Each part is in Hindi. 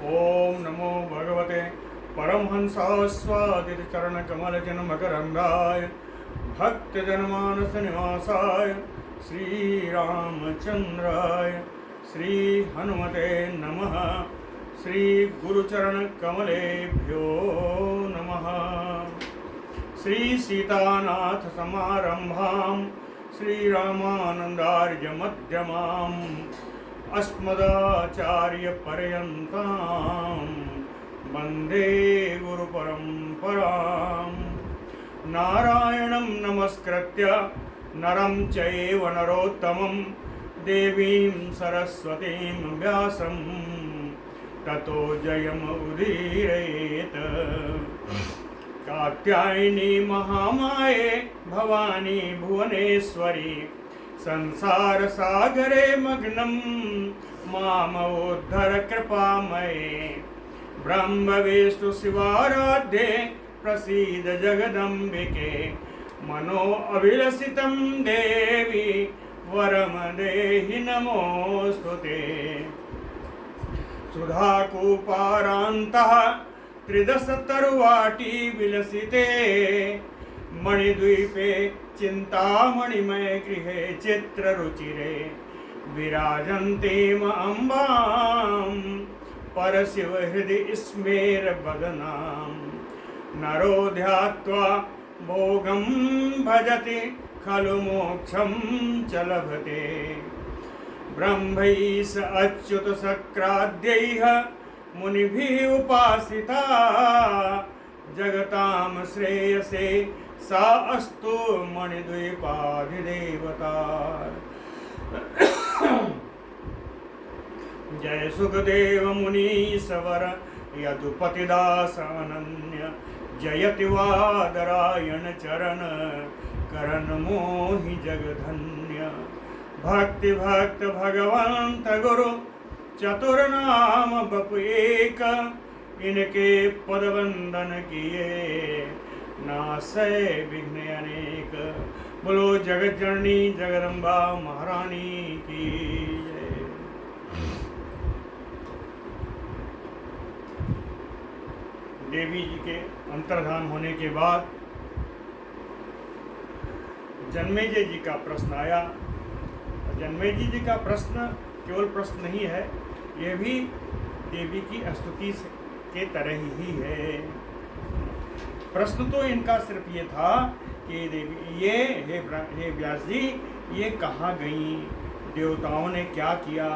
ओम नमो भगवते परमहंसास्वादितचरणकमलजनमकरन्दाय भक्तजनमानसनिवासाय श्रीरामचन्द्राय श्रीहनुमते नमः। श्रीगुरुचरणकमलेभ्यो नमः। श्रीसीतानाथसमारम्भां श्रीरामानन्दार्यमध्यमाम् अस्मदाचार्यपर्यन्तां वन्दे गुरुपरम्पराम्। नारायणं नमस्कृत्य नरं चैव नरोत्तमं देवीं सरस्वतीं व्यासं ततो जयमुदीरयेत्। कात्यायनी महामाये भवानी भुवनेश्वरी संसार सागरे मग्नं मामोद्धर कृपामये। ब्रह्म विष्णु शिवाराध्ये प्रसीद जगदम्बिके। मनो अभिलषितं देवी वरम देहि नमोस्तुते। सुधाकूपारान्तः त्रिदश तरुवाटी विलसिते। मणिद्वीपे चिन्तामणिमय गृहे चित्ररुचिरे विराजन्तीम् अम्बां परशिवहृदि स्मेरवदनां। नरो ध्यात्वा भोगं भजति खलु मोक्षं च लभते। ब्रह्मैष अच्युतशक्राद्यैः मुनिभिः उपासिता। जगतां श्रेयसे सा अस्तु मणिद्वीपाधिदेवता। जय सुखदेव मुनीश्वर यदुपतिदासानन्य। जयति वादरायण चरण करण मोहि जगधन्य। भक्ति भक्त भगवंत गुरु चतुर्नाम बपु एक। इनके पद वंदन किए नासै विघ्न अनेक। बोलो जगत जननी जगदम्बा महारानी की जय। देवी जी के अंतर्धान होने के बाद जन्मेजय जी का प्रश्न आया। जन्मेजय जी का प्रश्न केवल प्रश्न नहीं है, यह भी देवी की स्तुति के तरह ही है। प्रश्न तो इनका सिर्फ ये था कि देवी ये हे व्यास जी ये कहाँ गई, देवताओं ने क्या किया।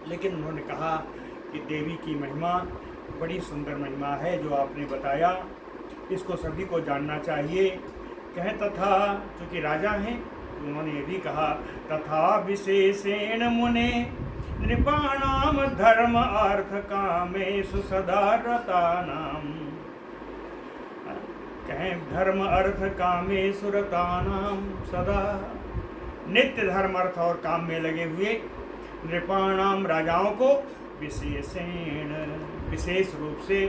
लेकिन उन्होंने कहा कि देवी की महिमा बड़ी सुंदर महिमा है जो आपने बताया, इसको सभी को जानना चाहिए। कहें तथा चूँकि राजा हैं उन्होंने ये भी कहा तथा विशेषेण मुने नृपाणाम धर्म अर्थ कामेषु सदा रतानाम। कहें धर्म अर्थ कामेषु रतानाम सदा। नित्य धर्म अर्थ और काम में लगे हुए नृपाणाम राजाओं को विशेषेण विशेष रूप से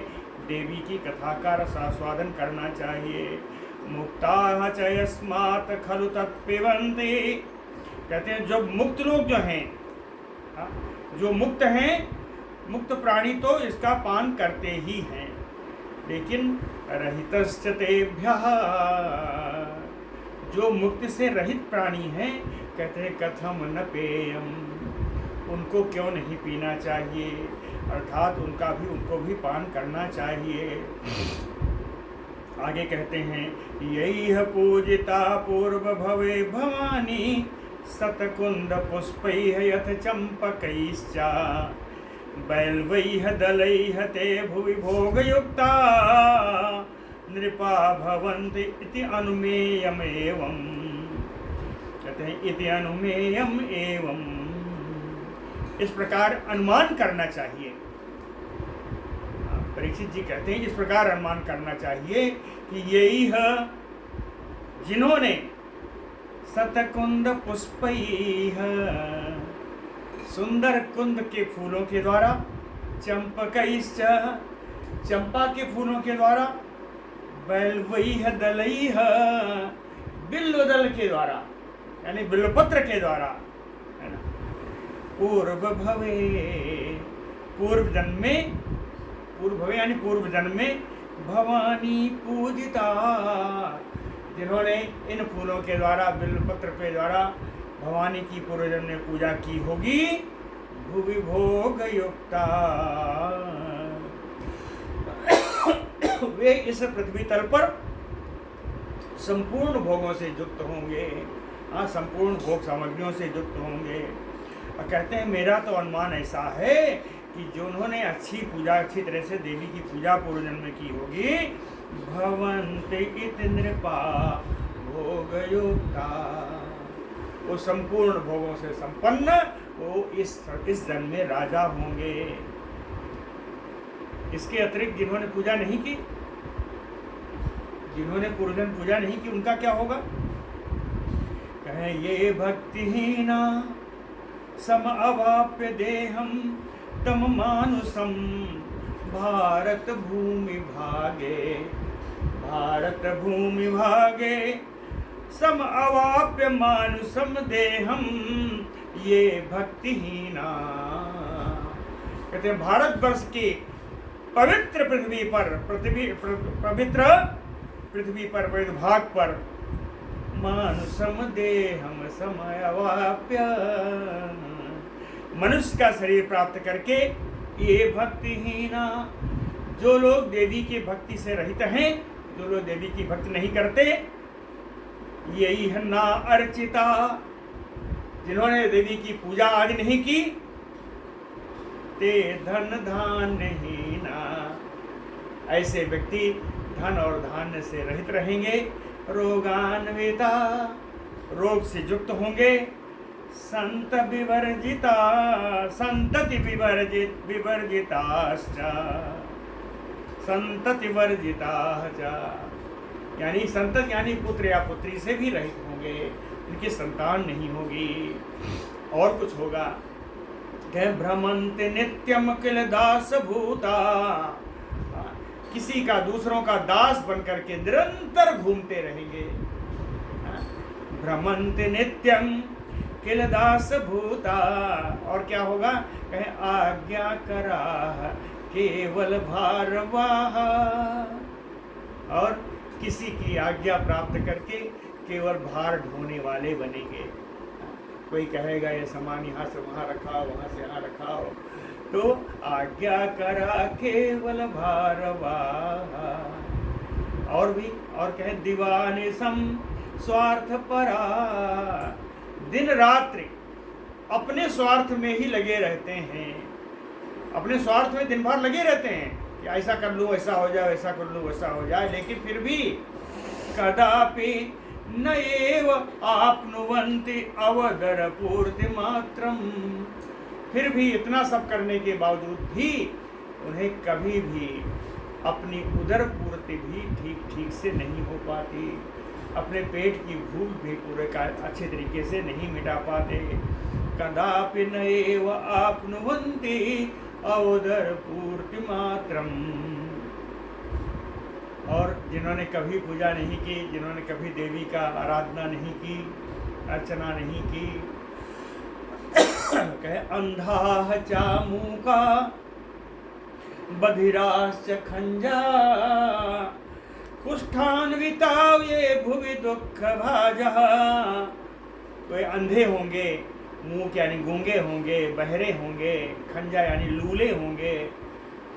देवी की कथा का रसास्वादन करना चाहिए। मुक्ता च यस्मात् खलु तत्पिबन्ति। कहते हैं जो मुक्त लोग जो हैं, जो मुक्त हैं, मुक्त प्राणी तो इसका पान करते ही हैं। लेकिन रहितश्च तेभ्यः, जो मुक्ति से रहित प्राणी हैं, कहते हैं कथम न पेयम, उनको क्यों नहीं पीना चाहिए, अर्थात उनको भी पान करना चाहिए। आगे कहते हैं यही पूजिता पूर्व भवे भवानी सतकुंद पुष्पैः यथ चंपकैश्च। बैल्वैः दलैः ते भुवि भोगयुक्ता नृपा भवन्ति इति अनुमेयमेवं। कहते हैं इति अनुमेयम एवं, इस प्रकार अनुमान करना चाहिए। परीक्षित जी कहते हैं इस प्रकार अनुमान करना चाहिए कि यही है जिन्होंने सतकुंद पुष्पैः सुंदर कुंद के फूलों के द्वारा, चंपकैश्च चंपा के फूलों के द्वारा, बैल्वैः दलैः बिल्व दल के द्वारा यानी बिल्वपत्र के द्वारा, है ना, पूर्व भवे, पूर्व जन्म में, पूर्व भवे यानी पूर्व जन्म में भवानी पूजिता, जिन्होंने इन फूलों के द्वारा, बिल्वपत्र के द्वारा भवानी की पूर्व जन्म में पूजा की होगी, भुवि भोग युक्ता, वे इस पृथ्वी तल पर संपूर्ण भोगों से युक्त होंगे, संपूर्ण भोग सामग्रियों से युक्त होंगे। और कहते हैं मेरा तो अनुमान ऐसा है कि जो उन्होंने अच्छी पूजा, अच्छी तरह से देवी की पूजा पूर्व जन्म में की होगी, भवन्ति इति नृपा भोगयुक्ता, वो संपूर्ण भोगों से संपन्न वो इस जन्म में राजा होंगे। इसके अतिरिक्त जिन्होंने पूजा नहीं की, जिन्होंने पूर्व जन्म पूजा नहीं की, उनका क्या होगा? कहें ये भक्तिहीना सम अवाप्य देहम तम मानुषम भारत भूमि भागे, भारत भूमि भागे सम अवाप्य मानुषम देहम ये भक्तिहीना। कहते हैं भारतवर्ष की पवित्र पृथ्वी पर, पवित्र पृथ्वी पर, पवित्र भाग पर मानुषम देहम समय अवाप्य, मनुष्य का शरीर प्राप्त करके ये भक्तिहीना, जो लोग देवी की भक्ति से रहित हैं, जो लोग देवी की भक्ति नहीं करते, यही है ना अर्चिता, जिन्होंने देवी की पूजा आज नहीं की, ते धन धान्यहीना, ऐसे व्यक्ति धन और धान्य से रहित रहेंगे, रोगान्विता, रोग से युक्त होंगे, संत विवर्जिता, संतति विवर्जिताश्च, संतति वर्जिता, यानी संतति यानी पुत्र या पुत्री से भी रहित होंगे, उनकी संतान नहीं होगी। और कुछ होगा, कह भ्रमन्ति नित्यम किल दास भूता, किसी का, दूसरों का दास बनकर के निरंतर घूमते रहेंगे। भ्रमन्ति नित्यम किल दास भूता, और क्या होगा? कहे आज्ञा करा केवल भारवाह, और किसी की आज्ञा प्राप्त करके केवल भार ढोने वाले बनेंगे। कोई कहेगा ये सामान यहाँ से वहाँ रखाओ, वहाँ से यहाँ रखाओ, तो आज्ञा करा केवल भारवाह। और भी, और कहे दीवाने सम स्वार्थ परा, दिन रात्रि अपने स्वार्थ में ही लगे रहते हैं, अपने स्वार्थ में दिन भर लगे रहते हैं कि ऐसा कर लूँ, ऐसा हो जाए, ऐसा कर लूँ, वैसा हो जाए, लेकिन फिर भी कदापि न एव आपनुवन्ति अवदर पूर्ति मात्रम, फिर भी इतना सब करने के बावजूद भी उन्हें कभी भी अपनी उदर पूर्ति भी ठीक से नहीं हो पाती, अपने पेट की भूख भी पूरे का अच्छे तरीके से नहीं मिटा पाते। कदापि न एव आपनुवन्ति अवदर पूर्ति मात्रम, और जिन्होंने कभी पूजा नहीं की, जिन्होंने कभी देवी का आराधना नहीं की, अर्चना नहीं की, कहे अंधा चामूका बधिराश्च खंजा कुष्ठान्विता ये भुवि दुख भाजा, तो अंधे होंगे, मुंह यानी गूंगे होंगे, बहरे होंगे, खंजा यानी लूले होंगे,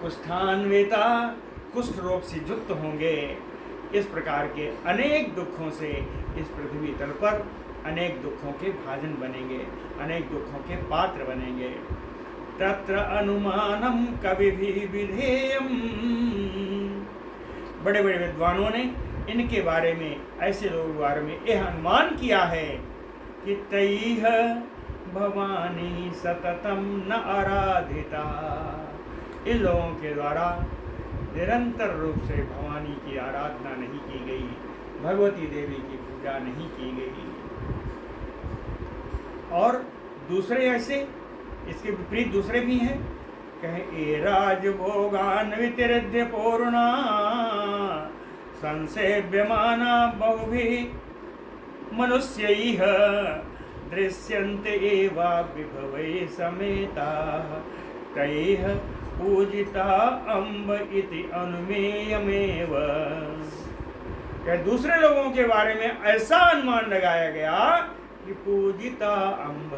कुष्ठान्विता कुष्ठ रोग से युक्त होंगे। इस प्रकार के अनेक दुखों से इस पृथ्वी तल पर अनेक दुखों के भाजन बनेंगे, अनेक दुखों के पात्र बनेंगे। तत्र अनुमानम कवि भी विधेयम, बड़े बड़े विद्वानों ने इनके बारे में, ऐसे लोगों के बारे में यह अनुमान किया है कि तैह भवानी सततम न आराधिता, इन लोगों के द्वारा निरंतर रूप से भवानी की आराधना नहीं की गई, भगवती देवी की पूजा नहीं की गई। और दूसरे ऐसे, इसके विपरीत दूसरे भी हैं, कहे ए राजभोगान वितिरद्य पूर्णा संसेव्यमाना बहुभिः मनुष्यैः दृश्यन्ते एवा विभवै समेताः तैः पूजिता अम्ब इति अनुमेयमेव। क्या दूसरे लोगों के बारे में ऐसा अनुमान लगाया गया कि पूजिता अम्ब,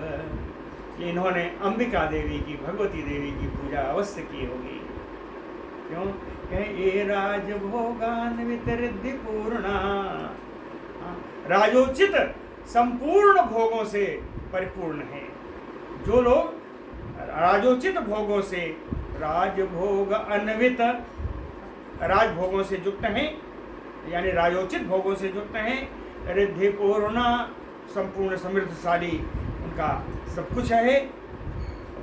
इन्होंने अंबिका देवी की, भगवती देवी की पूजा अवश्य की होगी। क्यों? कहें ये राजभोगान्वित रिद्धि पूर्णा, राजोचित संपूर्ण भोगों से परिपूर्ण है। जो लोग राजोचित भोगों से, राजभोग अन्वित, राजभोगों से युक्त हैं, यानी राजोचित भोगों से युक्त हैं, रिद्धि पूर्णा, संपूर्ण समृद्धशाली उनका सब कुछ है।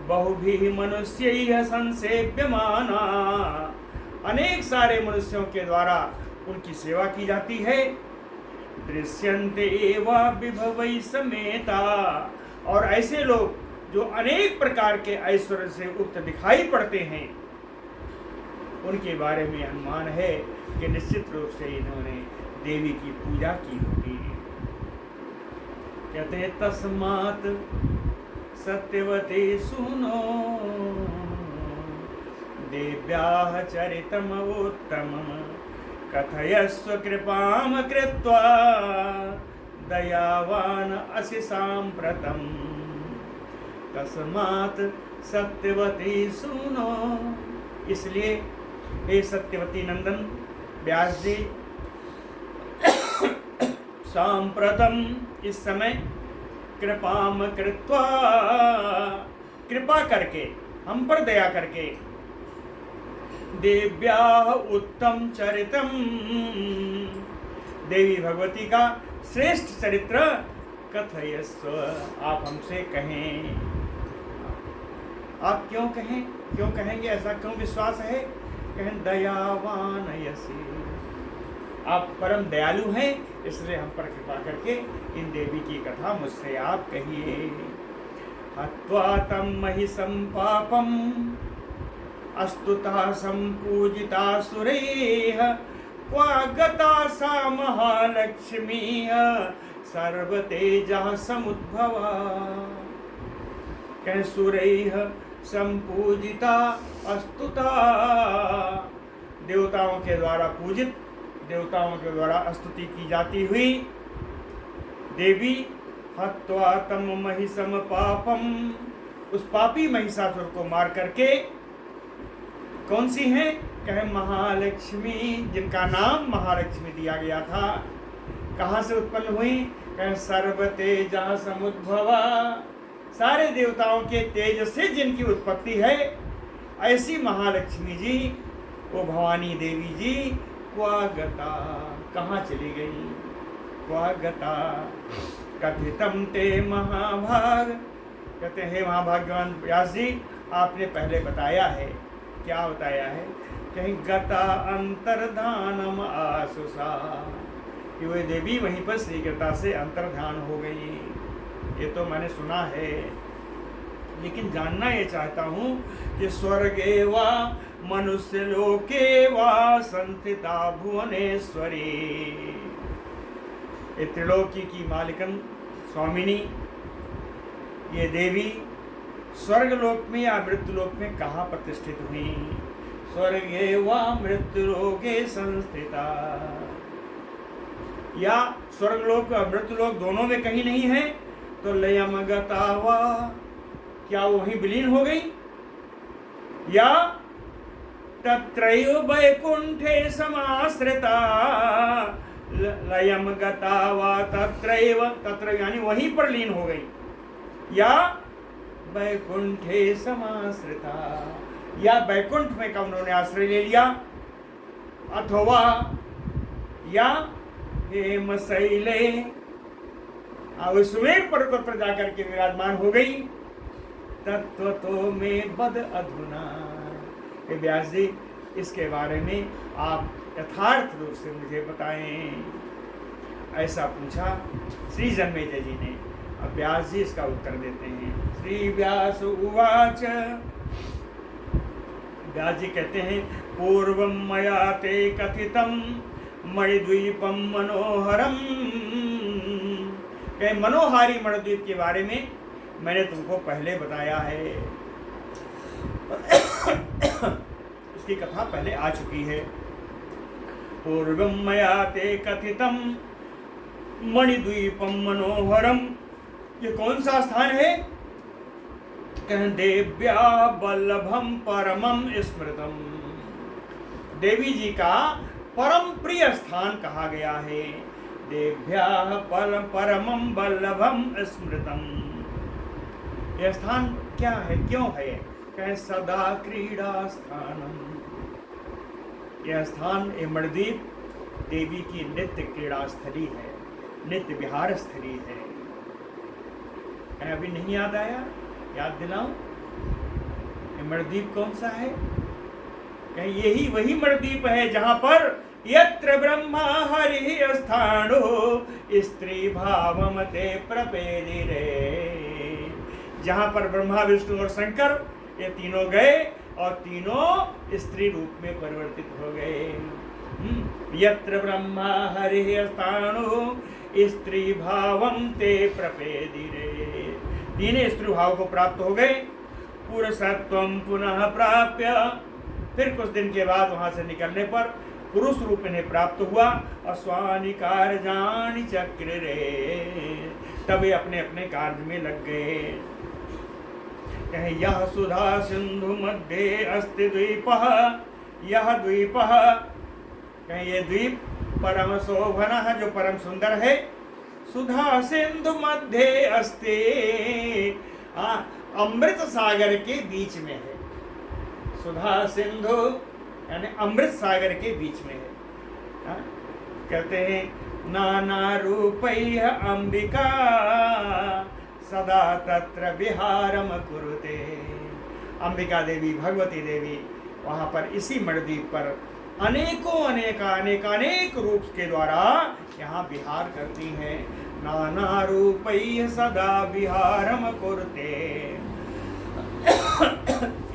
बहुभिः मनुष्यैः संसेव्यमाना, अनेक सारे मनुष्यों के द्वारा उनकी सेवा की जाती है। दृश्यन्ते एवा विभवै समेता, और ऐसे लोग जो अनेक प्रकार के ऐश्वर्य से उक्त दिखाई पड़ते हैं, उनके बारे में अनुमान है कि निश्चित रूप से इन्होंने देवी की पूजा की होगी। कहते हैं तस्मात् सत्यवती सुनो देव्याः चरितम् उत्तमम् कथयस्व कृपां कृत्वा दयावान असि साम्प्रतम्। तस्मात् सत्यवती सुनो, इसलिए हे सत्यवती नंदन व्यास जी, सांप्रतम, इस समय, कृपाम कृत्वा, कृपा करके, हम पर दया करके, देव्याः उत्तम चरितम, देवी भगवती का श्रेष्ठ चरित्र कथयस्व, आप हमसे कहें। आप क्यों कहें? क्यों कहेंगे? ऐसा क्यों विश्वास है? कहें दयावान यसी, आप परम दयालु हैं, इसलिए हम पर कृपा करके इन देवी की कथा मुझसे आप कहिए। हत्वा तम महिषं पापम अस्तुता संपूजिता सुरैः क्वा गता सा महालक्ष्मी सर्वतेजः समुद्भवा। कहें सुरैः संपूजिता अस्तुता, देवताओं के द्वारा पूजित, देवताओं के द्वारा स्तुति की जाती हुई देवी, हत्वा तम महिषम पापम, उस पापी महिषासुर को मार करके, कौन सी है? कहे महालक्ष्मी, जिनका नाम महालक्ष्मी दिया गया था। कहाँ से उत्पन्न हुई? कहे सर्वतेजः समुद्भवा, सारे देवताओं के तेज से जिनकी उत्पत्ति है, ऐसी महालक्ष्मी जी, वो भवानी देवी जी, क्वा गता, कहाँ चली गई? क्वा गता कथितम ते महाभाग, कहते हैं महाभाग्यवान व्यास जी, आपने पहले बताया है। क्या बताया है? कहीं गता अंतर्धानम आसुसा, कि वे देवी वहीं पर शीघ्रता से अंतर्धान हो गई। ये तो मैंने सुना है, लेकिन जानना ये चाहता हूँ कि स्वर्गे वा मनुष्य लोके वा संस्थिता भुवनेश्वरी, ये त्रिलोकी की मालिकन स्वामिनी, ये देवी स्वर्गलोक में या मृत्युलोक में कहाँ प्रतिष्ठित हुई? स्वर्गे वा मृत्युलोके संस्थिता, या स्वर्गलोक और मृत्युलोक दोनों में कहीं नहीं है, तो लयम गता वा, क्या वहीं विलीन हो गई? या तत्रैव वैकुंठे समाश्रिता, लयम गता वा तत्रैव, तत्र यानी वहीं पर लीन हो गई, या वैकुंठे समाश्रिता, या वैकुंठ में का उन्होंने आश्रय ले लिया, अथवा या हेम शैले, सुमेर पर्वत पर जाकर के विराजमान हो गई। तत्व तो में बद अधुना, व्यास जी, इसके बारे में आप यथार्थ रूप से मुझे बताएं, ऐसा पूछा श्री जन्मेजय जी ने। अब व्यास जी इसका उत्तर देते हैं। श्री व्यास उवाच, व्यास जी कहते हैं, पूर्वं मया ते कथितं मणिद्वीपं मनोहरं कहे मनोहारी मणिद्वीप के बारे में मैंने तुमको पहले बताया है। इसकी कथा पहले आ चुकी है। पूर्वं मया ते कथितम मणिद्वीपम मनोहरम। ये कौन सा स्थान है? कह देव्या वल्लभम परमम स्मृतम। देवी जी का परम प्रिय स्थान कहा गया है। देव्या परमम वल्लभम स्मृतम। यह स्थान क्या है, क्यों है? कह सदा क्रीड़ा स्थानम। यह स्थान मणिद्वीप देवी की नित्य क्रीड़ा स्थली है, नित्य विहार स्थली है। अभी नहीं याद आया? याद दिलाऊं? मणिद्वीप कौन सा है? कहीं यही वही मणिद्वीप है जहां पर यत्र ब्रह्मा हरि स्थानो स्त्री भावम ते प्रपेदिरे। जहां पर ब्रह्मा विष्णु और शंकर ये तीनों गए और तीनों स्त्री रूप में परिवर्तित हो गए। यत्र ब्रह्मा हरि स्थानो स्त्री भावम ते प्रपेदिरे। तीन स्त्री भाव को प्राप्त हो गए। पुरुषत्वम पुनः प्राप्य। फिर कुछ दिन के बाद वहां से निकलने पर पुरुष रूप इन्हें प्राप्त हुआ। अस्वानि कार्याणि चक्रे। तब ये अपने अपने कार्य में लग गए। कहे यह सुधा सिंधु मध्य अस्ति द्वीपः। यह द्वीपः, कहे ये द्वीप परम शोभनः, जो परम सुंदर है। सुधा सिंधु मध्य अस्ति, अमृत सागर के बीच में है। सुधा सिंधु यानी अमृत सागर के बीच में है। कहते हैं नाना रूपैः अंबिका सदा तत्र विहारम कुरुते। अंबिका देवी, भगवती देवी वहाँ पर इसी मणिद्वीप पर अनेक रूप के द्वारा यहाँ विहार करती हैं। नाना रूपैः सदा विहारम कुरुते।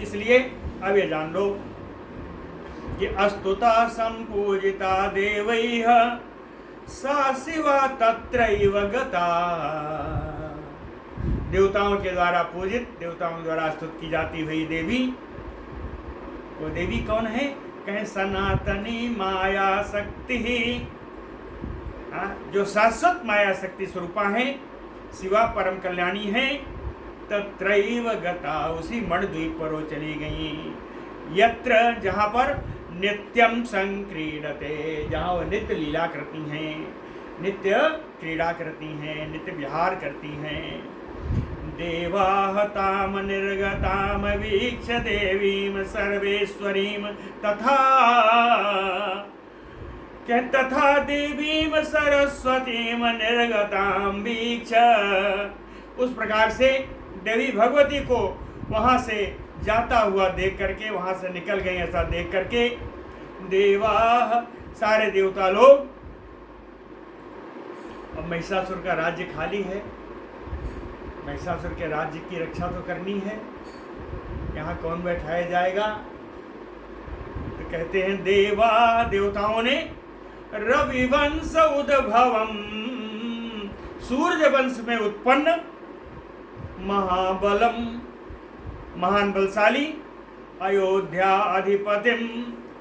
इसलिए अब ये जान लो कि अस्तुता संपूजिता देवैः सा शिवा तत्रैव गता। देवताओं के द्वारा पूजित, देवताओं द्वारा स्तुत की जाती हुई देवी, वो देवी कौन है? कहें सनातनी माया शक्ति, जो शाश्वत माया शक्ति स्वरूपा है, शिवा परम कल्याणी है। तत्रैव गता, उसी मणिद्वीप पर वो चली गई। यत्र, जहाँ पर नित्यम संक्रीडते, जहाँ वो नित्य लीला करती हैं, नित्य क्रीड़ा करती हैं, नित्य विहार करती हैं। देवाः ताम निर्गताम वीक्ष देवीम सर्वेश्वरीम तथा देवीम सरस्वतीम निर्गताम वीक्ष। उस प्रकार से देवी भगवती को वहाँ से जाता हुआ देख करके, वहाँ से निकल गए ऐसा देख करके, देवा, सारे देवता लोग, अब महिषासुर का राज्य खाली है, महिषासुर के राज्य की रक्षा तो करनी है, यहाँ कौन बैठाया जाएगा? तो कहते हैं देवा, देवताओं ने रविवंश उद्भवम, सूर्य वंश में उत्पन्न, महाबलम, महान बलशाली, अयोध्या अधिपतिम,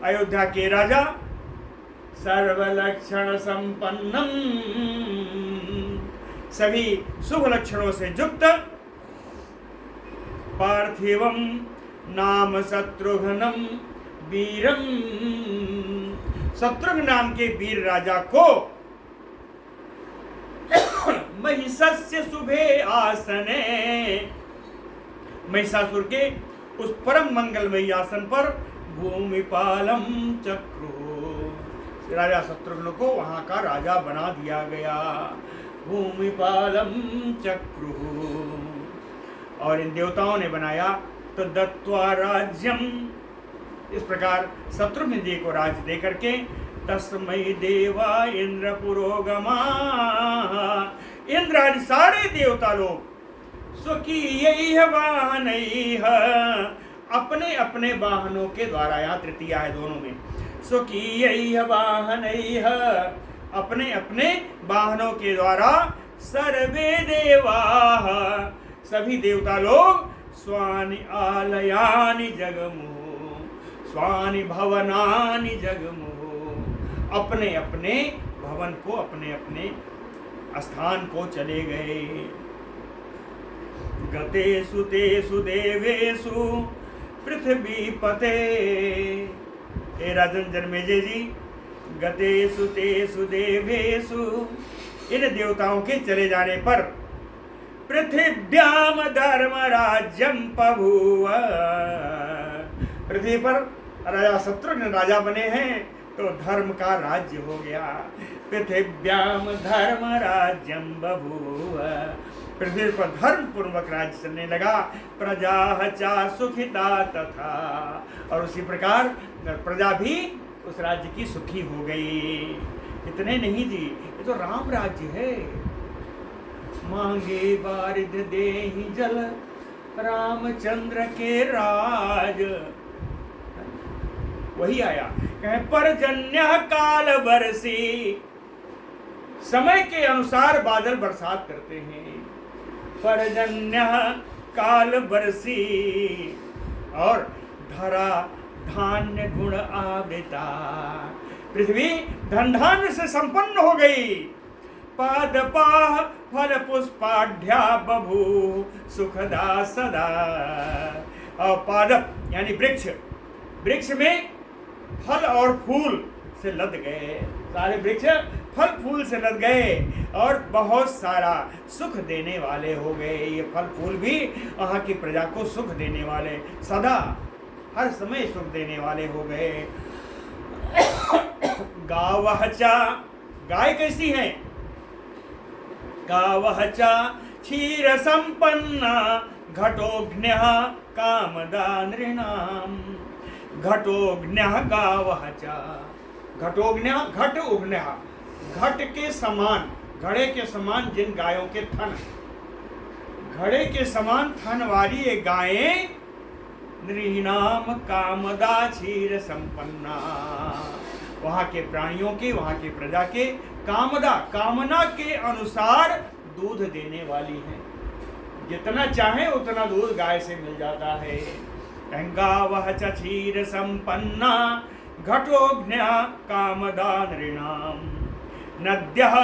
अयोध्या के राजा, सर्वलक्षण संपन्नम, सभी शुभ लक्षणों से युक्त, पार्थिवम नाम शत्रुघ्नम वीरम, शत्रुघ्न नाम के वीर राजा को महिषस्य शुभे आसने, महिषासुर के उस परम मंगलमयी आसन पर भूमिपालम चक्रु, राजा शत्रुघ्न को वहां का राजा बना दिया गया। भूमिपालम चक्रु, और इन देवताओं ने बनाया। तो दत्त्वा राज्यम, इस प्रकार शत्रुघ्न जी को राज्य दे करके, तस्मै देवा इंद्र पुरोगमा, इंद्र आदि सारे देवता लोग स्वकीय वाहनैः, अपने अपने वाहनों के द्वारा, यहाँ तृतीया है दोनों में, स्वकीय वाहनैः, अपने अपने वाहनों के द्वारा सर्वे देवाः, सभी देवता लोग स्वानि आलयानि जगमुः, स्वानि भवनानि जगमुः, अपने अपने भवन को, अपने अपने स्थान को चले गए। गतेषु तेषु देवेषु पृथ्वीपते, हे राजन जनमेजय जी, गतेषु तेषु देवेषु, इन देवताओं के चले जाने पर पृथिव्याम धर्म राज्यम बभूव, पृथ्वी पर राजा शत्रुघ्न राजा बने हैं तो धर्म का राज्य हो गया। पृथिव्याम धर्म राज्यम बभूव, पृथ्वी पर धर्म पूर्वक राज्य चलने लगा। प्रजा चा सुखिता तथा, और उसी प्रकार प्रजा भी उस राज्य की सुखी हो गई। इतने नहीं जी, ये तो राम राज्य है। मांगे बारिद देहि जल, रामचंद्र के राज, वही आया। कहे पर्जन्य काल बरसी, समय के अनुसार बादल बरसात करते हैं। पर्जन्य काल बरसी, और धरा धान्य गुण आवृता, पृथ्वी धन धान्य से संपन्न हो गई। पादपाः फल पुष्पाढ्या बभू सुखदा सदा, और पादप यानी वृक्ष, वृक्ष में फल और फूल से लद गए, सारे वृक्ष फल फूल से लद गए और बहुत सारा सुख देने वाले हो गए। ये फल फूल भी वहाँ की प्रजा को सुख देने वाले, सदा हर समय सुख देने वाले हो गए। गावः च, गाय कैसी है? गावः च क्षीर संपन्ना घटोघ्न्यः कामदा नृणाम्, घटोघ्न्यः गावः च, घटोघ्न्यः घट उघ्न्यः, घट के समान, घड़े के समान जिन गायों के थन, घड़े के समान थन वाली ये गायें नृणाम कामदा क्षीर संपन्ना, वहाँ के प्राणियों के, वहाँ के प्रजा के कामदा, कामना के अनुसार दूध देने वाली हैं। जितना चाहे उतना दूध गाय से मिल जाता है। गावः च क्षीर संपन्ना घटोघ्न्या कामदा नृणाम। नद्यः,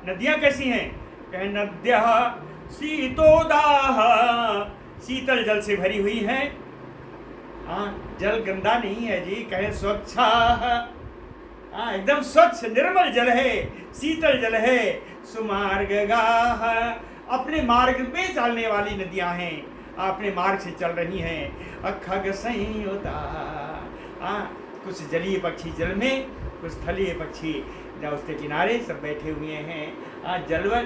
नदियाँ कैसी हैं? कहे नद्यः शीतोदाः, शीतल जल से भरी हुई है। जल गंदा नहीं है जी, कहे स्वच्छाः, एकदम स्वच्छ निर्मल जल है, शीतल जल है। सुमार्गाः, अपने मार्ग पे चलने वाली नदियां हैं, अपने मार्ग से चल रही हैं। अखग संयुता, कुछ जलीय पक्षी जल में, कुछ स्थलीय पक्षी या उसके किनारे सब बैठे हुए हैं।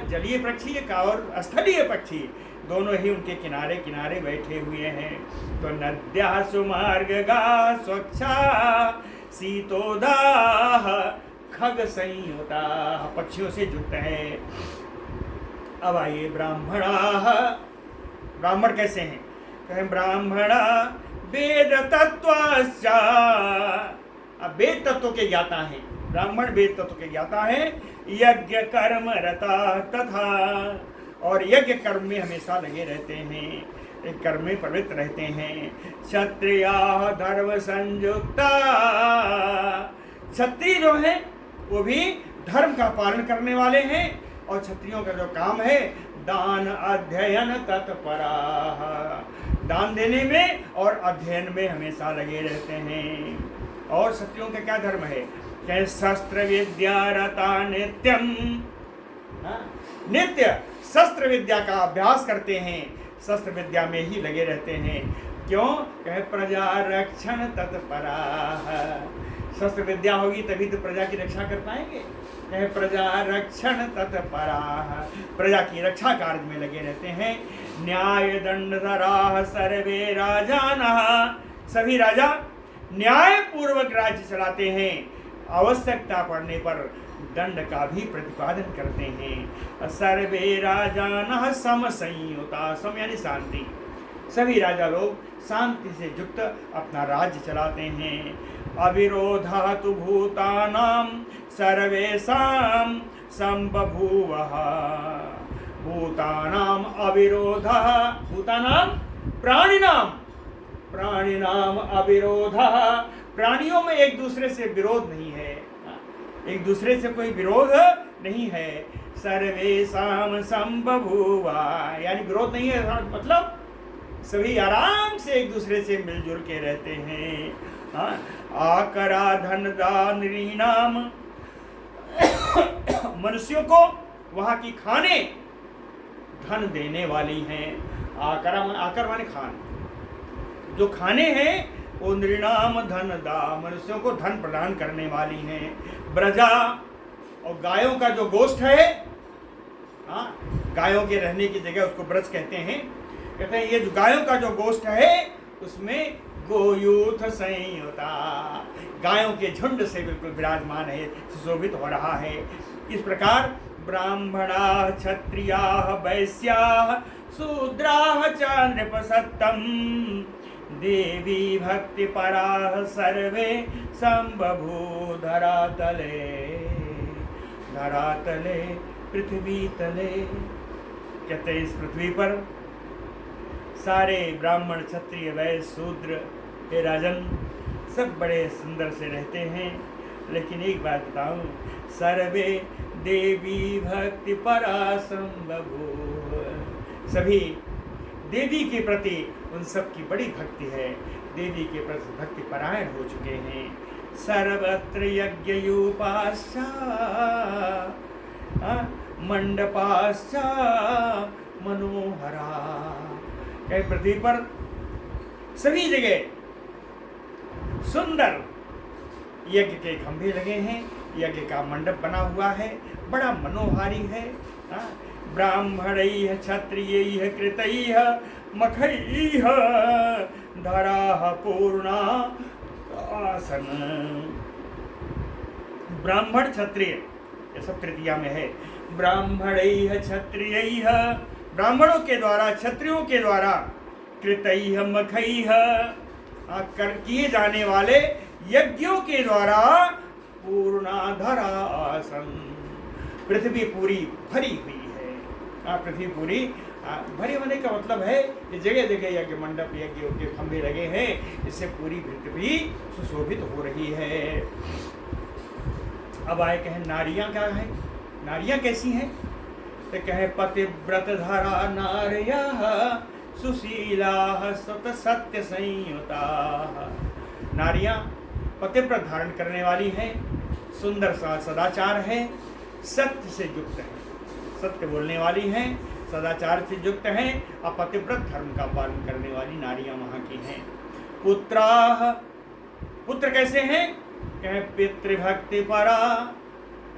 जलीय पक्षी और स्थलीय पक्षी दोनों ही उनके किनारे किनारे बैठे हुए हैं। तो नद्याः सुमार्गा स्वच्छा शीतोदाः खग संयुता, पक्षियों से युक्त है। अब आइए ब्राह्मणाः, ब्राह्मण कैसे हैं? कहें ब्राह्मणा वेद तत्त्वश्च, अब वेद तत्व के ज्ञाता हैं, ब्राह्मण वेद तत्व के ज्ञाता हैं। यज्ञ कर्म रता तथा, और यज्ञ कर्म में हमेशा लगे रहते हैं, कर्म में प्रवृत्त रहते हैं। क्षत्रियाः धर्म संयुक्ता, क्षत्रिय जो हैं वो भी धर्म का पालन करने वाले हैं, और क्षत्रियों का जो काम है दान अध्ययन तत्पराः, दान देने में और अध्ययन में हमेशा लगे रहते हैं। और क्षत्रियों का क्या धर्म है? क्या शस्त्र विद्या रता नित्यम, नित्य शस्त्र विद्या का अभ्यास करते हैं, शस्त्र विद्या में ही लगे रहते हैं। क्यों? कहे प्रजा रक्षण तत्पराः, शस्त्र विद्या होगी तभी तो प्रजा की रक्षा कर पाएंगे। कहे प्रजा रक्षण तत्पराः, प्रजा की रक्षा कार्य में लगे रहते हैं। न्याय दंडधराः सर्वे राजानः, सभी राजा न्याय पूर्वक राज्य चलाते हैं, आवश्यकता पड़ने पर दंड का भी प्रतिपादन करते हैं। सर्वे राजानः सम संयुता, सम यानी शांति, सभी राजा लोग शांति से युक्त अपना राज्य चलाते हैं। अविरोधः तु भूतानां सर्वेषां संबभूवः, भूतानाम अविरोधः, भूतानाम प्राणिनाम अविरोधः, प्राणियों में एक दूसरे से विरोध नहीं है, एक दूसरे से कोई विरोध नहीं है। सर्वेषां संबभूवा, यानी विरोध नहीं है मतलब सभी आराम से एक दूसरे से मिलजुल के रहते हैं। आकरा धन दानरीणाम, मनुष्यों को वहां की खाने धन देने वाली हैं। आकर माने खान, जो खाने हैं वो नृणाम धन दा, मनुष्यों को धन प्रदान करने वाली हैं। ब्रजा, और गायों का जो गोष्ठ है, गायों के रहने की जगह उसको ब्रज कहते हैं। कहते हैं ये जो गायों का जो गोष्ठ है उसमें गोयूथ संयुता, गायों के झुंड से बिल्कुल विराजमान है, सुशोभित हो रहा है। इस प्रकार ब्राह्मणा क्षत्रिया वैश्या शूद्रा च नृपसत्तम देवी भक्ति परा सर्वे संबभू धरातले, धरातले पृथ्वी तले। कहते हैं इस पृथ्वी पर सारे ब्राह्मण क्षत्रिय वैश्य शूद्र हे राजन सब बड़े सुंदर से रहते हैं। लेकिन एक बात बताऊं, सर्वे देवी भक्ति परा संबभू, सभी देवी के प्रति उन सब की बड़ी भक्ति है, देवी के प्रति भक्ति परायण हो चुके हैं। सर्वत्र यज्ञयूपाश्च मंडपाश्च मनोहरा, कहीं पृथ्वी पर सभी जगह सुंदर यज्ञ के खंभे लगे हैं, यज्ञ का मंडप बना हुआ है, बड़ा मनोहारी है। ब्राह्मणैः क्षत्रियैः कृतैः मखैः धराः पूर्णा आसन, ब्राह्मण क्षत्रिय ये सब तृतीया में है। ब्राह्मणैः क्षत्रियैः, ब्राह्मणों के द्वारा क्षत्रियों के द्वारा, कृतैः मखैः किए जाने वाले यज्ञों के द्वारा, पूर्णाधरा आसन, पृथ्वी पूरी भरी हुई है। पृथ्वी पूरी भरी होने का मतलब है कि जगह जगह यज्ञ मंडप यज्ञ के खंभे लगे हैं, इससे पूरी पृथ्वी सुशोभित हो रही है। अब आए कहें नारियां क्या है, नारियां कैसी हैं? तो कहे पतिव्रत धरा नार्या सुशीला सत्य संयुता, नारियां पतिव्रत धारण करने वाली हैं, सुंदर सदाचार है, सत्य से युक्त है, सत्य बोलने वाली हैं, सदाचार से युक्त हैं और पतिव्रत धर्म का पालन करने वाली नारियां वहाँ की हैं। पुत्राः, पुत्र कैसे हैं? कहे पितृभक्ति परा,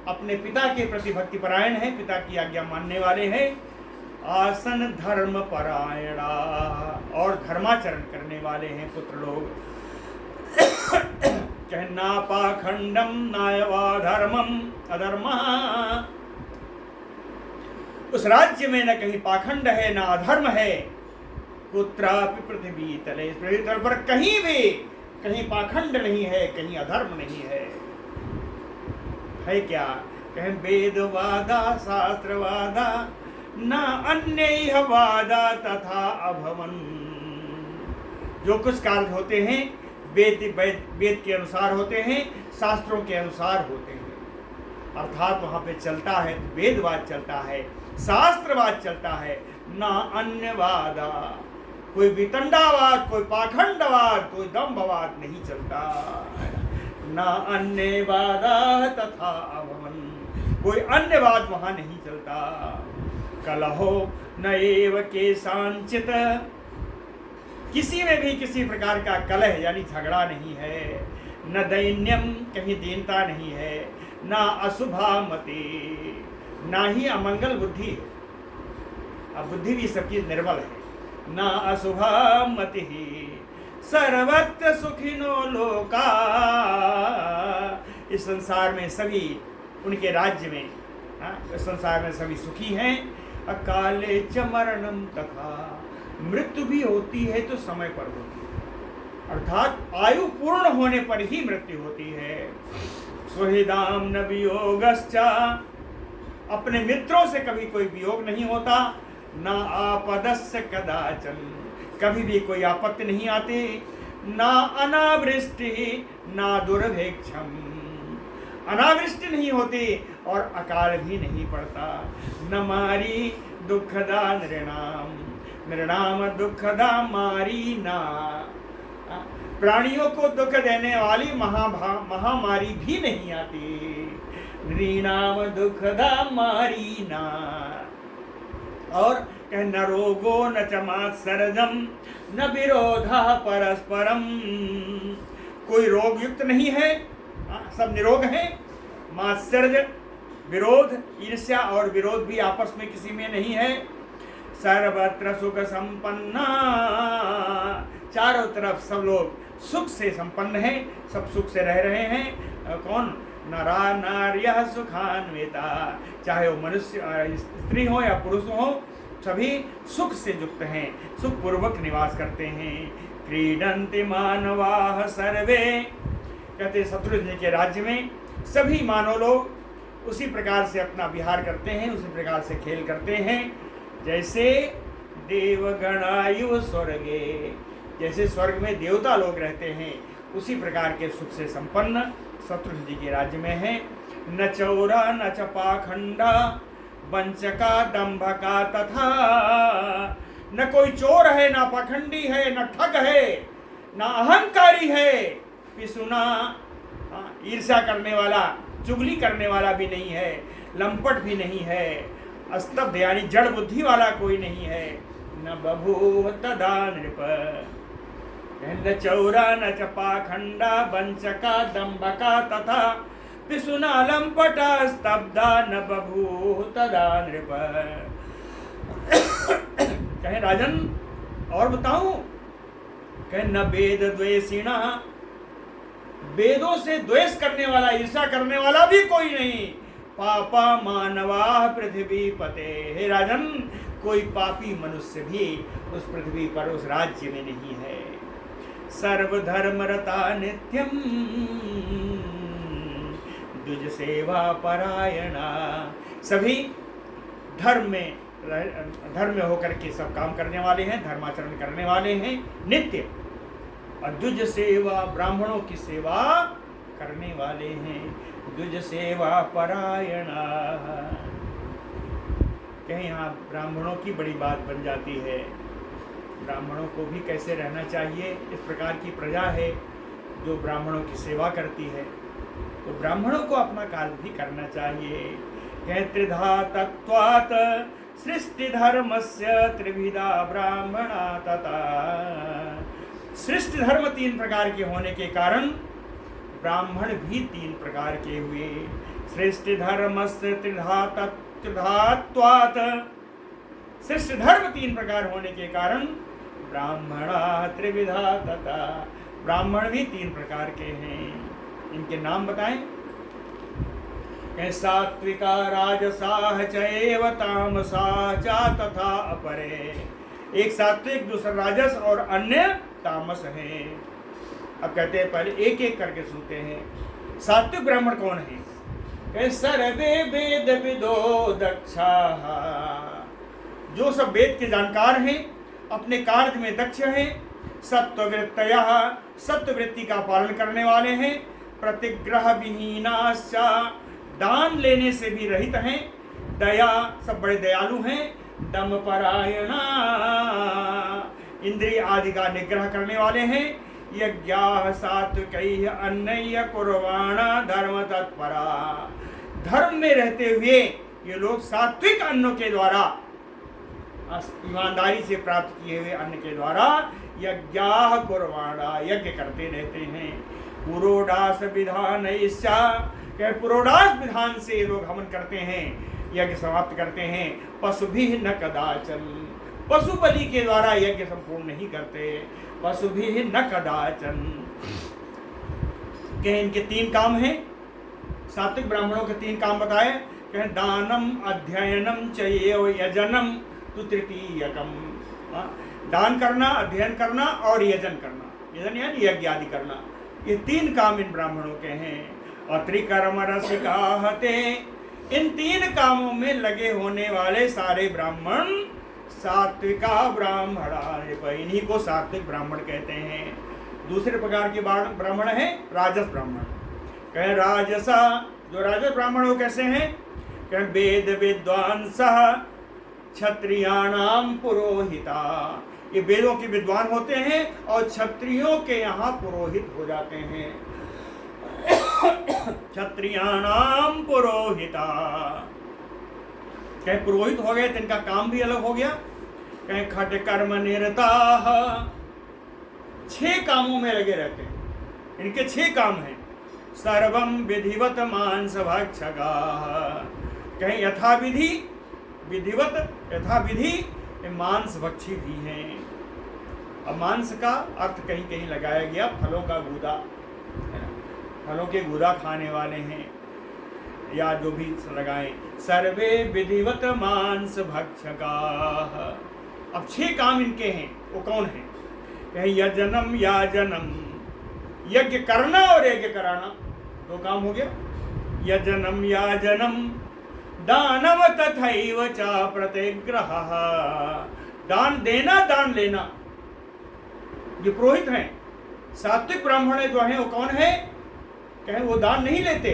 अपने पिता के प्रति भक्ति परायण है, पिता की आज्ञा मानने वाले हैं। आसन धर्म परायणा, और धर्माचरण करने वाले हैं पुत्र लोग। कहे ना पाखंडम नायवा धर्मम अधर्मा, उस राज्य में न कहीं पाखंड है न अधर्म है। कुत्रापि पृथ्वी तले, पृथ्वी तल पर कहीं भी कहीं पाखंड नहीं है, कहीं अधर्म नहीं है क्या? कहें वेदवादा शास्त्रवादा न अन्य वादा तथा अभवन, जो कुछ कार्य होते हैं वेद के अनुसार होते हैं, शास्त्रों के अनुसार होते हैं। अर्थात वहाँ पे चलता है तो वेदवाद चलता है, शास्त्रवाद चलता है, ना अन्यवादा, कोई वितंडावाद, कोई पाखंडवाद, कोई दम्भवाद नहीं चलता। ना अन्यवादा तथा अभवन, कोई अन्यवाद वहाँ नहीं चलता। कलहो न एव केषांचित, किसी में भी किसी प्रकार का कलह यानी झगड़ा नहीं है। न दैन्यम, कहीं दीनता नहीं है। ना अशुभा मति, ना ही अमंगल बुद्धि है। अब बुद्धि भी सबकी निर्बल है। ना अशुभा मति सर्वत्र सुखिनो लोका, इस संसार में सभी उनके राज्य में, इस संसार में सभी सुखी हैं। अकाले च मरणम तथा, मृत्यु भी होती है तो समय पर होती है, अर्थात आयु पूर्ण होने पर ही मृत्यु होती है। सुहृदाम न वियोगश्च, अपने मित्रों से कभी कोई वियोग नहीं होता, न आपदस्य कदाचन, कभी भी कोई आपत्ति नहीं आती, ना अनावृष्टि ना दुर्भिक्षम, अनावृष्टि नहीं होती और अकाल भी नहीं पड़ता। न मारी दुखदा नृणाम, नृणाम दुखदा मारी ना, प्राणियों को दुख देने वाली महामारी भी नहीं आती। नृणाम दुखदा मारी ना, और कह न रोगो न चमात्सर्जम न विरोधा परस्परम, कोई रोग युक्त नहीं है, सब निरोग है। मात्सर्ज विरोध, ईर्ष्या और विरोध भी आपस में किसी में नहीं है। सर्वत्र सुख संपन्ना, चारों तरफ सब लोग सुख से संपन्न है, सब सुख से रह रहे हैं। कौन? नरा नार्यः सुखान्विता, चाहे वो मनुष्य स्त्री हो या पुरुष हो, सभी सुख से युक्त हैं, सुख पूर्वक निवास करते हैं। क्रीडन्ति मानवाः सर्वे, कहते शत्रुघ्न के राज्य में सभी मानव लोग उसी प्रकार से अपना विहार करते हैं, उसी प्रकार से खेल करते हैं। जैसे देवगणायु स्वर्गे, जैसे स्वर्ग में देवता लोग रहते हैं, उसी प्रकार के सुख से संपन्न शत्रुघ्न जी के राज्य में है। न चौरा न च पाखंडा वंचका दंभका तथा, न कोई चोर है, न पाखंडी है, न ठग है, न अहंकारी है, पिसुना ईर्ष्या करने वाला, चुगली करने वाला भी नहीं है, लंपट भी नहीं है, अस्तब्ध यानी जड़ बुद्धि वाला कोई नहीं है। न बभूव तदा नृप, न चौरा न च पाखंडा वंचका दंभका तथा पिसुना लंपटा स्तब्धा न बभूव तदा नृप। कहे राजन और बताऊं? कहे न वेद द्वेषिणा, वेदों से द्वेष करने वाला, ईर्ष्या करने वाला भी कोई नहीं। पापा मानवा पृथ्वी पते, हे राजन कोई पापी मनुष्य भी उस पृथ्वी पर, उस राज्य में नहीं है। सर्वधर्मरता नित्यम द्विज सेवा परायणा, सभी धर्म में होकर के सब काम करने वाले हैं, धर्माचरण करने वाले हैं नित्य। और द्विज सेवा, ब्राह्मणों की सेवा करने वाले हैं, द्विज सेवा परायणा। कहीं यहाँ ब्राह्मणों की बड़ी बात बन जाती है। ब्राह्मणों को भी कैसे रहना चाहिए, इस प्रकार की प्रजा है जो ब्राह्मणों की सेवा करती है, तो ब्राह्मणों को अपना कार्य भी करना चाहिए। कह त्रिधा तत्वात् सृष्टि धर्मस्य त्रिविधा ब्राह्मणा तथा, सृष्टि धर्म 3 प्रकार के होने के कारण ब्राह्मण भी 3 प्रकार के हुए। सृष्टि धर्मस्य त्रिधात्वात्, सृष्टि धर्म 3 प्रकार होने के कारण ब्राह्मणा त्रिविधा तथा, ब्राह्मण भी 3 प्रकार के हैं। इनके नाम बताएं। सात्विका राजसाः चैव तामसाः च तथा अपरे, एक सात्विक, दूसरा राजस और अन्य तामस हैं। अब कहते हैं, पहले एक एक करके सुनते हैं। सात्विक ब्राह्मण कौन है? सर्वे वेद विदो दक्षाः, जो सब वेद के जानकार हैं, अपने कार्य में दक्ष हैं। सत्ववृत्तयः, सत्ववृत्ति का पालन करने वाले हैं। प्रतिग्रह विहीनाश्च, दान लेने से भी रहित हैं। दया, सब बड़े दयालु हैं। दम परायणा, इंद्रिय आदि का निग्रह करने वाले हैं। यज्ञाः सात्विकैः अन्नैः कुर्वाणा धर्म तत्परा, धर्म में रहते हुए ये लोग सात्विक अन्नों के द्वारा, ईमानदारी से प्राप्त किए हुए अन्न के द्वारा यज्ञाः कुर्वाणा, यज्ञ करते रहते हैं। पुरोडास विधान, पुरोडास विधान से ये लोग हवन करते हैं, यज्ञ समाप्त करते हैं। पशु भी न कदाचन, पशु बलि के द्वारा यज्ञ संपूर्ण नहीं करते। पशु भी न कदाचन, कहें इनके 3 काम हैं। सात्विक ब्राह्मणों के 3 काम बताए। कहें दानम अध्ययनम चैव यजनम तु तृतीयकम, दान करना, अध्ययन करना और यजन करना, यजन यानी यज्ञ आदि करना, ये 3 काम इन ब्राह्मणों के हैं। और त्रिकर्म रसिकाः ते इन 3 कामों में लगे होने वाले सारे ब्राह्मण सात्विका ब्राह्मणा, इन्हीं को सात्विक ब्राह्मण कहते हैं। दूसरे प्रकार के ब्राह्मण है राजस ब्राह्मण। कहे राजसा, जो राजस ब्राह्मण वो कैसे हैं? कहे वेद विद्वांस क्षत्रियाणाम पुरोहिता, ये वेदों के विद्वान होते हैं और क्षत्रियों के यहाँ पुरोहित हो जाते हैं। क्षत्रियाणाम पुरोहिता, कहे पुरोहित हो गए तो इनका काम भी अलग हो गया। कहे खट कर्म निरता, 6 कामों में लगे रहते हैं। इनके 6 काम हैं। सर्वम विधिवत मांस भक्षका, कहीं यथाविधि, विधिवत यथाविधि मांस भक्षी भी हैं। अब मांस का अर्थ कहीं कहीं लगाया गया फलों का गूदा, फलों के गूदा खाने वाले हैं, या जो भी लगाएं। सर्वे विधिवत मांस भक्षका। अब 6 काम इनके हैं, वो कौन है? कहीं यजनम याजनम, यज्ञ करना और यज्ञ कराना, 2 काम हो गया। यजनम याजनम दानव तथैव च प्रतिग्रह, दान देना दान लेना। ये पुरोहित हैं। सात्विक ब्राह्मण जो हैं वो कौन है? कहें वो दान नहीं लेते,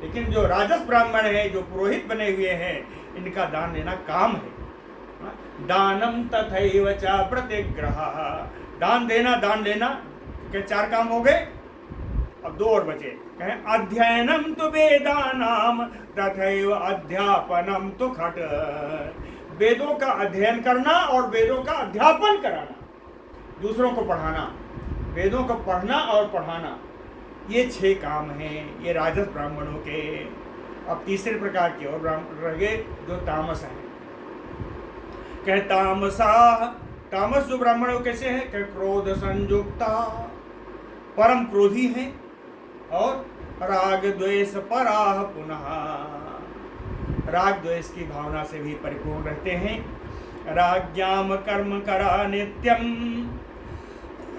लेकिन जो राजस ब्राह्मण है, जो पुरोहित बने हुए हैं, इनका दान लेना काम है। दानम तथैव च प्रतिग्रह, दान देना दान लेना के 4 काम हो गए। अब 2 और बचे। कहें अध्ययनम तो वेदानाम तथैव अध्यापनम तो खट, वेदों का अध्ययन करना और वेदों का अध्यापन कराना, दूसरों को पढ़ाना, वेदों को पढ़ना और पढ़ाना, ये 6 काम हैं ये राजस ब्राह्मणों के। अब तीसरे प्रकार के और ब्राह्मण रह गए जो तामस हैं। कहे तामसा, तामस जो ब्राह्मण कैसे हैं? कहे क्रोध संयुक्ता, परम क्रोधी हैं और राग द्वेष पराह पुनः, राग द्वेष की भावना से भी परिपूर्ण रहते हैं। राज्ञाम कर्म करा नित्यम,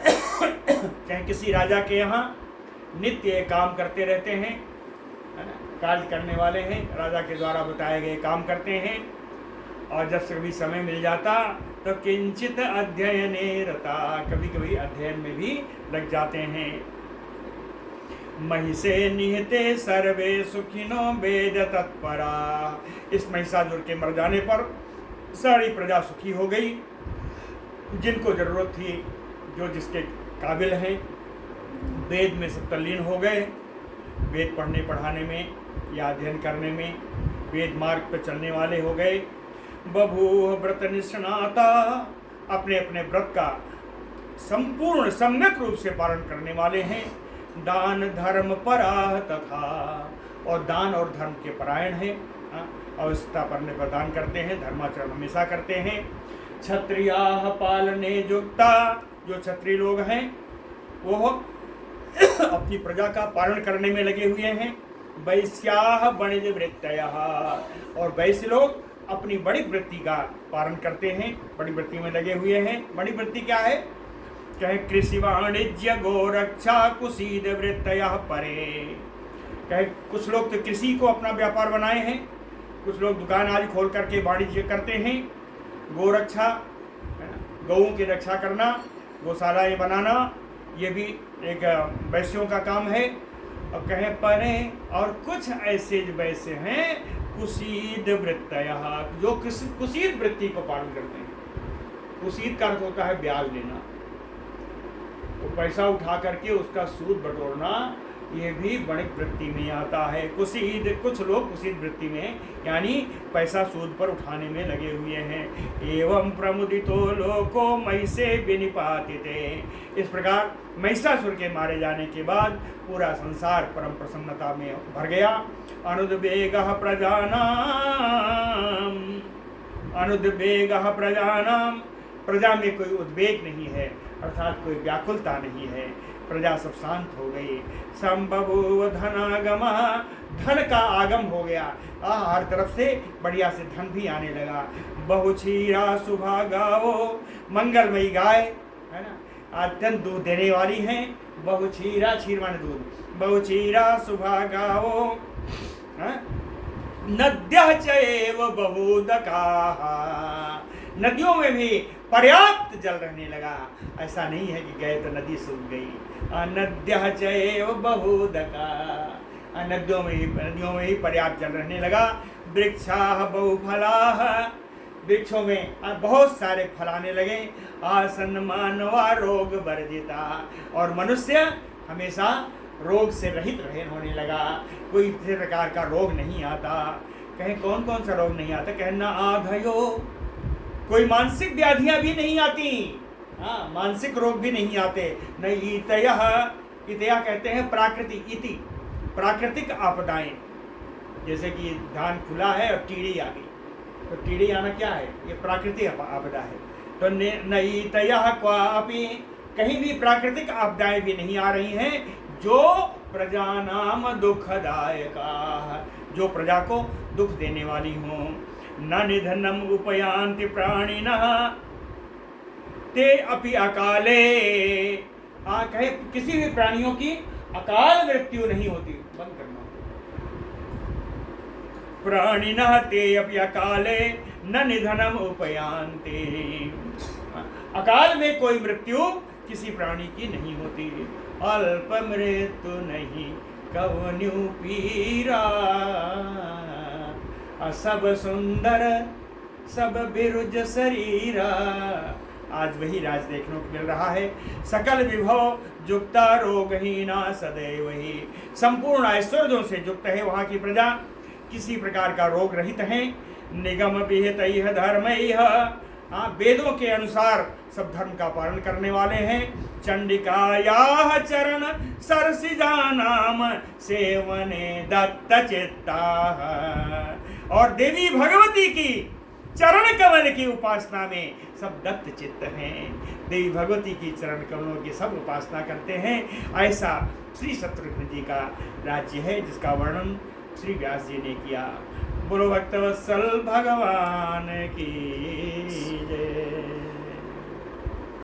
कहीं किसी राजा के यहाँ नित्य काम करते रहते हैं, है ना, कार्य करने वाले हैं, राजा के द्वारा बताए गए काम करते हैं। और जब कभी समय मिल जाता तो किंचित अध्ययने रता, कभी कभी अध्ययन में भी लग जाते हैं। महिषे निहते सर्वे सुखिनो वेद तत्परा, इस महिषासुर के मर जाने पर सारी प्रजा सुखी हो गई। जिनको जरूरत थी, जो जिसके काबिल हैं, वेद में सब तल्लीन हो गए। वेद पढ़ने पढ़ाने में या अध्ययन करने में वेद मार्ग पर चलने वाले हो गए। बभूव व्रत निष्णाता, अपने अपने व्रत का संपूर्ण सम्यक रूप से पालन करने वाले हैं। दान धर्म पराह तथा, और दान और धर्म के परायण हैं, अवस्था पढ़ने पर दान करते हैं, धर्माचरण हमेशा करते हैं। क्षत्रियाः पालने युक्ता, जो क्षत्रिय लोग हैं वो अपनी प्रजा का पालन करने में लगे हुए हैं। वैश्याः वणिज वृत्तयः, और वैश्य लोग अपनी बड़ी वृत्ति का पालन करते हैं, बड़ी वृत्ति में लगे हुए हैं। बड़ी वृत्ति क्या है? कहे कृषि वाणिज्य गोरक्षा कुसीद वृत्तयः परे, कहे कुछ लोग तो कृषि को अपना व्यापार बनाए हैं, कुछ लोग दुकान आदि खोल करके वाणिज्य करते हैं। गोरक्षा, गौओं की रक्षा करना, गौशालाएं बनाना, ये भी एक वैश्यों का काम है। और कहे परे, और कुछ ऐसे जो वैश्य हैं कुसीद वृत्तयः, जो कुसीद वृत्ति को पालन करते हैं। कुसीद का अर्थ होता है ब्याज लेना, तो पैसा उठा करके उसका सूद बटोरना, ये भी वणिक वृत्ति में आता है। कुसीद, कुछ लोग कुसीद वृत्ति में यानी पैसा सूद पर उठाने में लगे हुए हैं। एवं प्रमुदितो लोको महिषे विनिपातिते, इस प्रकार महिषासुर के मारे जाने के बाद पूरा संसार परम प्रसन्नता में भर गया। अनुद्वेगः प्रजानाम, अनुद्वेगः प्रजानाम, प्रजा में कोई उद्वेग नहीं है, अर्थात कोई व्याकुलता नहीं है, प्रजा सब शांत हो गई। संबभूव धनागम, धन का आगम हो गया, हर तरफ से बढ़िया से धन भी आने लगा। बहुक्षीरा सुभागाओ, मंगलमयी गाय है ना, अत्यंत दूध देने वाली हैं। बहुक्षीरा, क्षीर माने दूध, बहुक्षीरा सुभागाओ, नद्यः चैव बहुदकाः, नदियों में भी पर्याप्त जल रहने लगा। ऐसा नहीं है कि गए तो नदी सूख गई। नद्यः चैव बहुदकाः, नदियों में ही पर्याप्त जल रहने लगा। वृक्षाः बहुफलाः, वृक्षों में बहुत सारे फल आने लगे। आसन मानवा रोग वर्जिता, और मनुष्य हमेशा रोग से रहित होने लगा। कोई किसी प्रकार का रोग नहीं आता। कहें कौन कौन सा रोग नहीं आता? कहना आधयो, कोई मानसिक व्याधियां भी नहीं आती। हाँ, मानसिक रोग भी नहीं आते। न ईतयः, ईतयः कहते हैं प्राकृतिक, इति प्राकृतिक आपदाएं, जैसे कि धान खुला है और कीड़ी आ गई, तो कीड़ी आना क्या है? ये प्राकृतिक आपदा है। तो न ईतयः क्वापि, कहीं भी प्राकृतिक आपदाएं भी नहीं आ रही हैं जो प्रजानाम दुखदायका, जो प्रजा को दुख देने वाली हों। न निधनम उपयांति प्राणिनः ते अपि अकाले, कहे किसी भी प्राणियों की अकाल मृत्यु नहीं होती। बंद करना। प्राणिनः ते अपि अकाले न निधनम उपयांति, अकाल में कोई मृत्यु किसी प्राणी की नहीं होती। अल्प मृत्यु नहीं कवन्यु पीरा, सब सुंदर सब बिरुज शरीरा। आज वही राज देखने को मिल रहा है। सकल विभव युक्ता रोगहीना सदैव ही, संपूर्ण ऐश्वर्यों से युक्त है वहाँ की प्रजा, किसी प्रकार का रोग रहित है। निगम विहितैः धर्मैः, वेदों के अनुसार सब धर्म का पालन करने वाले हैं। चंडिकायाः चरण सरसिजानाम सेवने दत्त चित्ताः, और देवी भगवती की चरण कमल की उपासना में सब दत्त चित्त हैं। देवी भगवती की चरण कमलों की सब उपासना करते हैं। ऐसा श्री शत्रुघ्न जी का राज्य है, जिसका वर्णन श्री व्यास जी ने किया। बोलो भक्तवत्सल भगवान की